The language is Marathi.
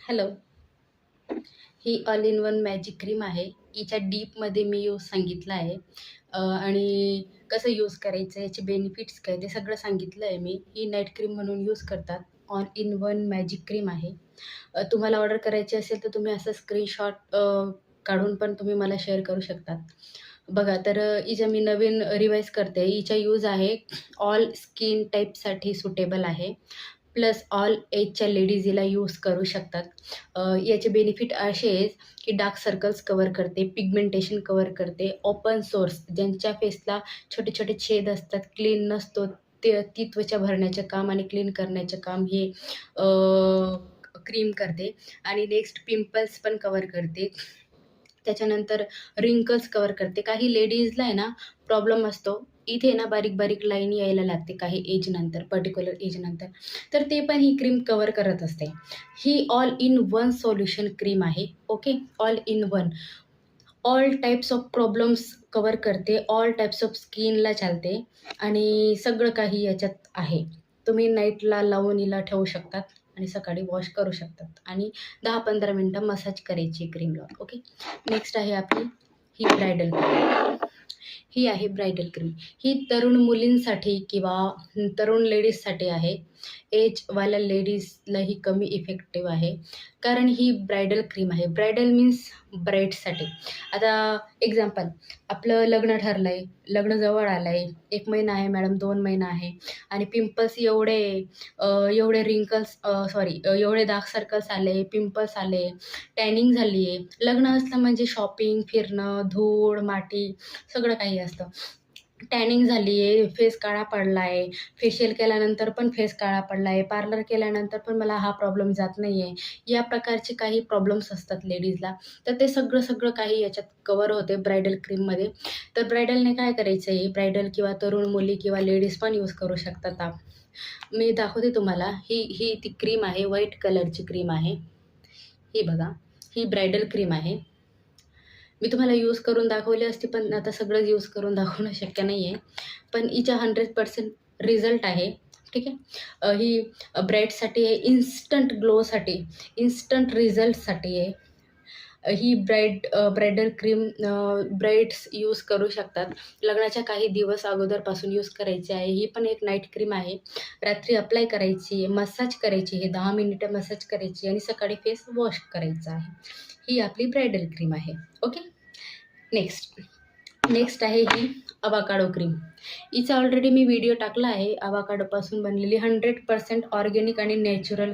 Hello. He all in one magic cream आहे. हिच्या डीपमध्ये मी यूज सांगितला आहे आणि कसं यूज करायचं, याचे बेनिफिट्स काय ते सगळं सांगितलं आहे मी. ही नाईट क्रीम म्हणून यूज करतात. All in one magic cream आहे. तुम्हाला ऑर्डर करायची असेल तर तुम्ही असं स्क्रीनशॉट काढून पण तुम्ही मला शेअर करू शकतात. बघा तर हिच्या मी नवीन रिवाईज करते. हिचा यूज आहे ऑल स्किन टाईपसाठी सुटेबल आहे. प्लस ऑल एजच्या लेडीज हिला यूज करू शकतात. याचे बेनिफिट असे आहेत की डार्क सर्कल्स कव्हर करते, पिगमेंटेशन कव्हर करते, ओपन सोर्स ज्यांच्या फेसला छोटे छोटे छेद असतात, क्लीन नसतो, ते ती त्वचा भरण्याचं काम आणि क्लीन करण्याचं काम हे क्रीम करते. आणि नेक्स्ट पिंपल्स पण कव्हर करते. त्याच्यानंतर रिंकल्स कव्हर करते. काही लेडीजला आहे ना प्रॉब्लेम असतो, इथे ना बारीक-बारीक लाईन यायला लागते काही एजनंतर, पर्टिक्युलर एजनंतर. तर ते पण ही क्रीम कव्हर करत असते. ही all in one solution cream आहे. Okay. All in one. All types of problems cover करते. ऑल टाइप्स ऑफ स्किनला चालते आणि सगळं काही याच्यात आहे. तुम्ही नाईटला लावून हिला ठेवू शकतात आणि सकाळी वॉश करू शकतात आणि 10-15 मिनिटं मसाज करायची क्रीम लावून. ओके. नेक्स्ट आहे आपली ही ब्रायडल क्रीम. ही आहे ब्रायडल क्रीम. ही तरुण मुलींसाठी किंवा तरुण लेडीजसाठी आहे. एजवाल्या लेडीजला ही कमी इफेक्टिव्ह आहे. कारण ही ब्रायडल क्रीम आहे. ब्रायडल मीन्स ब्राईडसाठी. आता एक्झाम्पल, आपलं लग्न ठरलं आहे, लग्न जवळ आलं आहे, 1 महिना आहे मॅडम, 2 महिना आहे आणि पिंपल्स एवढे रिंकल्स एवढे डार्क सर्कल्स आले, पिंपल्स आले, टॅनिंग झाली आहे. लग्न असलं म्हणजे शॉपिंग, फिरणं, धूळ, माती सगळं काही असतं. टॅनिंग झाली आहे, फेस काळा पडला आहे, फेशियल केल्यानंतर पण फेस काळा पडला आहे, पार्लर केल्यानंतर पण मला हा प्रॉब्लेम जात नाही आहे. या प्रकारचे काही प्रॉब्लेम्स असतात लेडीजला. तर ते सगळं काही याच्यात कव्हर होते ब्रायडल क्रीममध्ये. तर ब्रायडलने काय करायचं आहे, ब्रायडल किंवा तरुण मुली किंवा लेडीज पण यूज करू शकतात. मी दाखवते तुम्हाला. ही ही ती क्रीम आहे, व्हाईट कलरची क्रीम आहे. ही बघा, ही ब्रायडल क्रीम आहे. मी तुम्हाला यूज करून दाखवली असती, पण आता सगळंच यूज करून दाखवणं शक्य नाही आहे. पण हिचा 100% रिझल्ट आहे. ठीक आहे. ही ब्राईडसाठी आहे, इन्स्टंट ग्लोसाठी, इन्स्टंट रिझल्टसाठी आहे. ही ब्रायडल क्रीम ब्राईड्स यूज करू शकतात. लग्नाच्या काही दिवस अगोदरपासून यूज करायची आहे. ही पण एक नाईट क्रीम आहे. रात्री अप्लाय करायची, मसाज करायची, हे 10 मिनिटं मसाज करायची आणि सकाळी फेस वॉश करायचा आहे. ही आपली ब्रायडल क्रीम आहे. ओके. नेक्स्ट आहे ही अवाकाडो क्रीम. हिचा ऑलरेडी मी व्हिडिओ टाकला आहे. अवाकाडोपासून बनलेली 100% ऑर्गॅनिक आणि नॅचरल